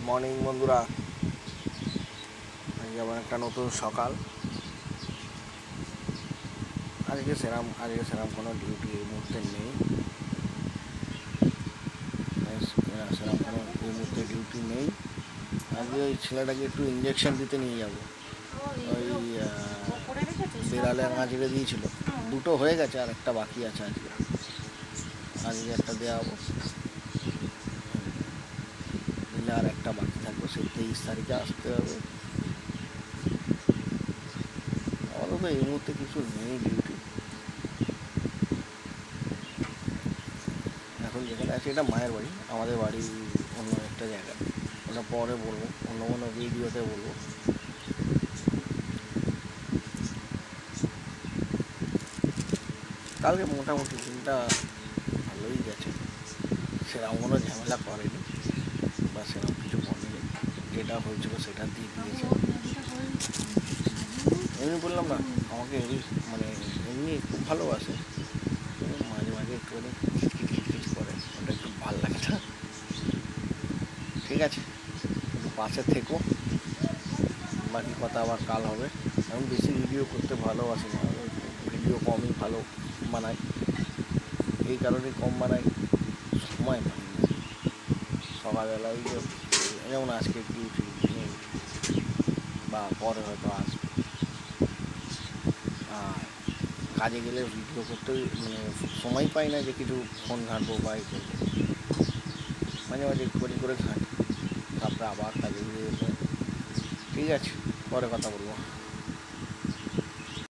Morning বন্ধুরা, আজকে আবার একটা নতুন সকাল। আজকে সেরাম কোনো ডিউটি এই মুহূর্তে নেই। সেরাম কোনো এই মুহূর্তে ডিউটি নেই। আজকে ওই ছেলেটাকে একটু ইঞ্জেকশন দিতে নিয়ে যাব। ওই বিড়ালে আঁচড়ে দিয়েছিল, দুটো হয়ে গেছে আর একটা বাকি আছে। আজকে একটা দেওয়াবো, দিলে আর একটা বাকি থাকবে, সেই 23 তারিখে আসতে হবে। আমাদের তো এই মুহূর্তে কিছু নেই ডিউটি। এখন যেখানে আছে এটা মায়ের বাড়ি, আমাদের বাড়ি অন্য একটা জায়গা, ওটা পরে বলবো, অন্য কোনো ভিডিওতে বলবো। কালকে মোটামুটি দিনটা ভালোই গেছে, সেরকম কোনো ঝামেলা করেনি বা সেরকম কিছু বলেনি। যেটা হয়েছিল সেটা দিয়ে দিয়েছে। এমনি বললাম না, আমাকে মানে এমনি খুব ভালোবাসে, মাঝে মাঝে একটুখানি খিচখিচ করে, ওটা একটু ভাল লাগে না। ঠিক আছে, একটু পাশে থেকো, বাকি কথা আবার কাল হবে। আমি বেশি ভিডিও করতে ভালোবাসি না, ভিডিও কমই ভালো বানাই। এই কারণেই কম বানাই, সময় পাই না। সকালবেলায় যেমন আজকে ডিউটি নেই বা পরে হয়তো আসবে, আর কাজে গেলে ভিডিও করতে মানে সময় পাই না যে কিছু ফোন ঘাঁটবো বা এই করবো। মাঝে মাঝে করে ঘাঁটি, তারপরে আবার কাজে গিয়ে। ঠিক আছে, পরে কথা বলবো।